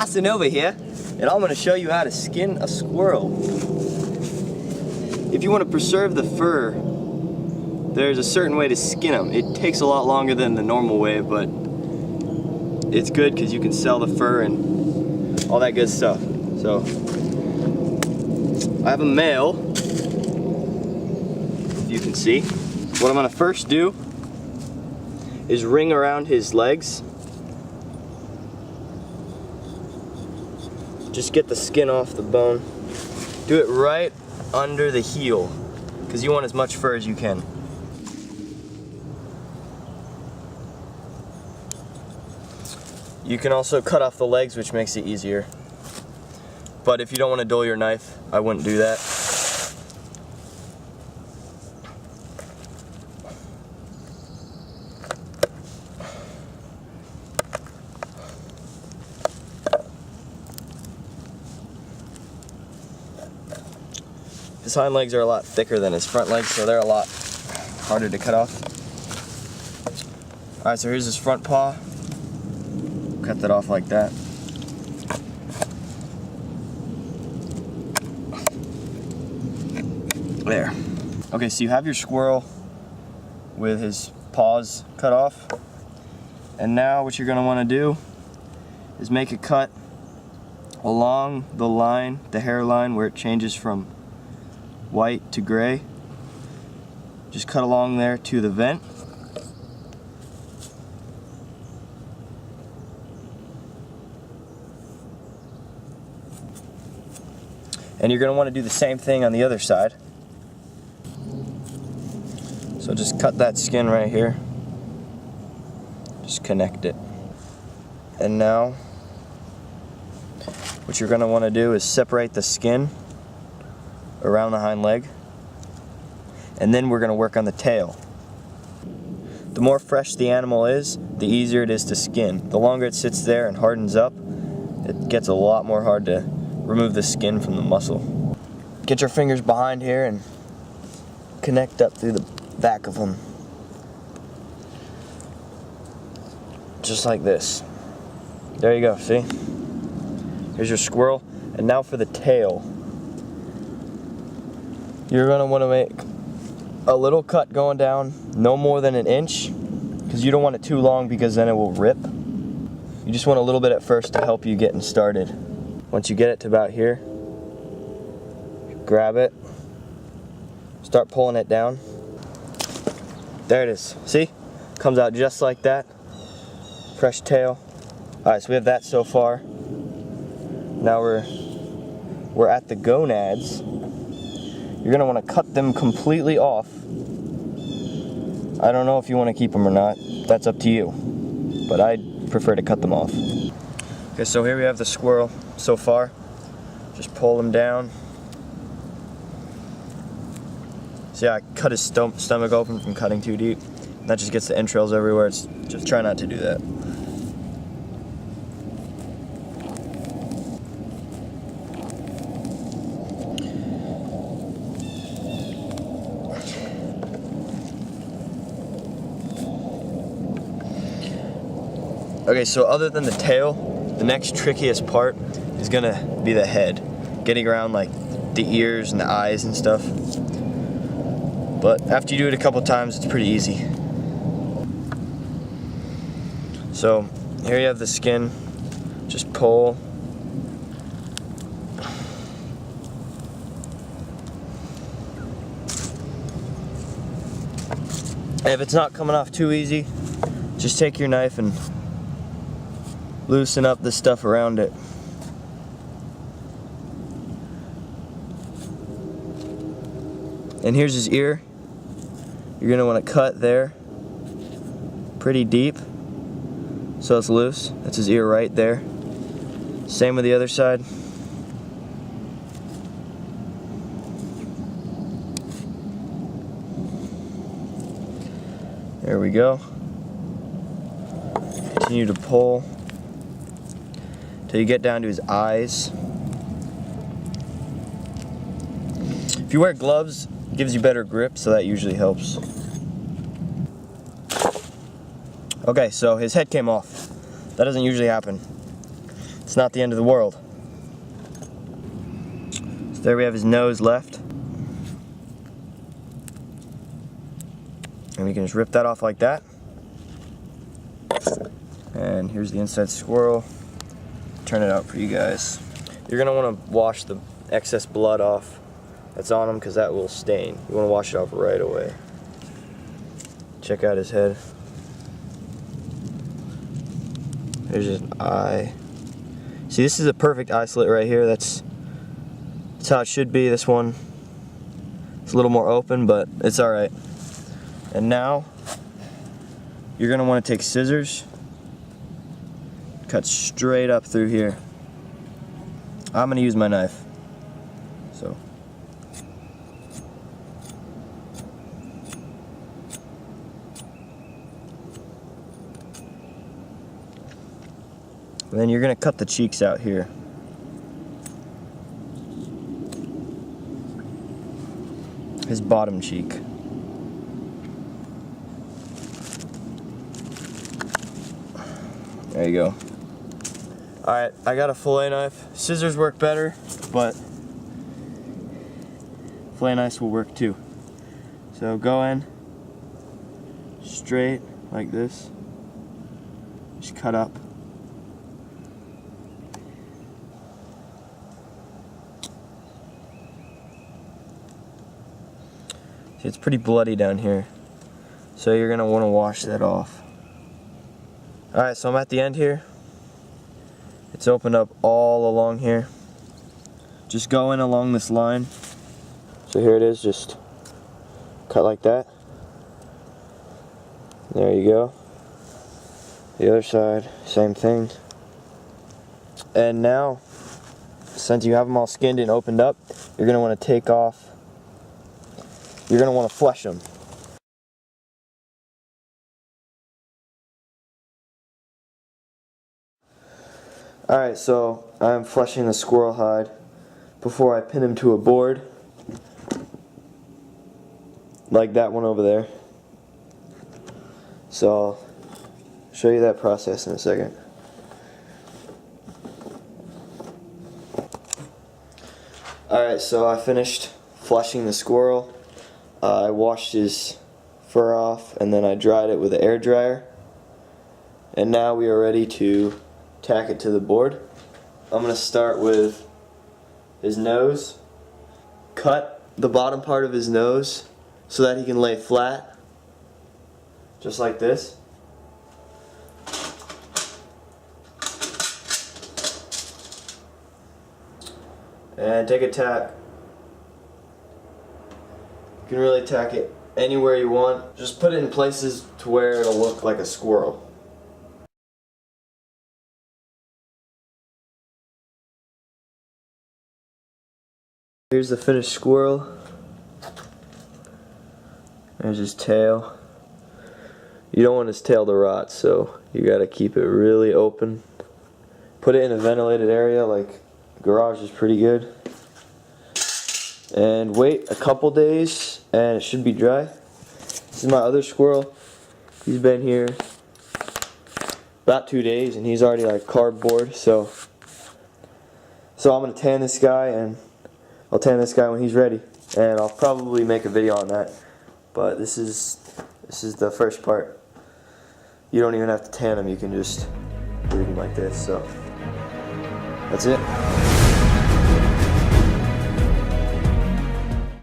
Austin over here, and I'm going to show you how to skin a squirrel. If you want to preserve the fur, there's a certain way to skin them. It takes a lot longer than the normal way, but it's good because you can sell the fur and all that good stuff. So, I have a male, if you can see. What I'm going to first do is ring around his legs. Just get the skin off the bone. Do it right under the heel, because you want as much fur as you can. You can also cut off the legs, which makes it easier. But if you don't want to dull your knife, I wouldn't do that. His hind legs are a lot thicker than his front legs, so they're a lot harder to cut off. Alright, so here's his front paw. Cut that off like that. There. Okay, so you have your squirrel with his paws cut off. And now what you're going to want to do is make a cut along the line, the hairline where it changes from white to gray. Just cut along there to the vent. And you're going to want to do the same thing on the other side. So just cut that skin right here. Just connect it. And now what you're going to want to do is separate the skin around the hind leg, and then we're going to work on the tail. The more fresh the animal is, the easier it is to skin. The longer it sits there and hardens up, it gets a lot more hard to remove the skin from the muscle. Get your fingers behind here and connect up through the back of them. Just like this. There you go, see? Here's your squirrel. And now for the tail. You're going to want to make a little cut going down, no more than 1 inch, because you don't want it too long because then it will rip. You just want a little bit at first to help you getting started. Once you get it to about here, grab it, start pulling it down. There it is. See? Comes out just like that. Fresh tail. Alright, so we have that so far. Now we're at the gonads. You're going to want to cut them completely off. I don't know if you want to keep them or not. That's up to you. But I prefer to cut them off. Okay, so here we have the squirrel so far. Just pull him down. See, I cut his stomach open from cutting too deep. That just gets the entrails everywhere. Just try not to do that. Okay, so other than the tail, the next trickiest part is gonna be the head. Getting around like the ears and the eyes and stuff. But after you do it a couple times, it's pretty easy. So here you have the skin. Just pull. And if it's not coming off too easy, just take your knife and loosen up the stuff around it. And here's his ear. You're going to want to cut there pretty deep so it's loose. That's his ear right there. Same with the other side. There we go. Continue to pull till you get down to his eyes. If you wear gloves, it gives you better grip, so that usually helps. Okay, so his head came off. That doesn't usually happen. It's not the end of the world. So there we have his nose left. And we can just rip that off like that. And here's the inside squirrel. Turn it out for you guys. You're gonna wanna wash the excess blood off that's on him because that will stain. You wanna wash it off right away. Check out his head. There's his eye. See, this is a perfect eye slit right here. That's how it should be. This one, it's a little more open, but it's all right. And now, you're gonna wanna take scissors, cut straight up through here. I'm gonna use my knife. So. And then you're gonna cut the cheeks out here. His bottom cheek. There you go. Alright, I got a fillet knife. Scissors work better, but fillet knives will work too. So go in straight like this. Just cut up. See, it's pretty bloody down here. So you're gonna wanna wash that off. Alright, so I'm at the end here. It's opened up all along here. Just go in along this line. So here it is, just cut like that. There you go. The other side, same thing. And now, since you have them all skinned and opened up, you're gonna wanna take off, you're gonna wanna flesh them. Alright, so I'm fleshing the squirrel hide before I pin him to a board, like that one over there. So I'll show you that process in a second. Alright, so I finished fleshing the squirrel. I washed his fur off and then I dried it with an air dryer. And now we are ready to tack it to the board. I'm going to start with his nose. Cut the bottom part of his nose so that he can lay flat, just like this. And take a tack. You can really tack it anywhere you want. Just put it in places to where it'll look like a squirrel. Here's the finished squirrel. There's his tail. You don't want his tail to rot, so you gotta keep it really open. Put it in a ventilated area, like garage is pretty good. And wait a couple days and it should be dry. This is my other squirrel. He's been here about 2 days and he's already like cardboard, so I'm gonna tan this guy, and I'll tan this guy when he's ready, and I'll probably make a video on that. But this is the first part. You don't even have to tan him, you can just leave him like this. So that's it.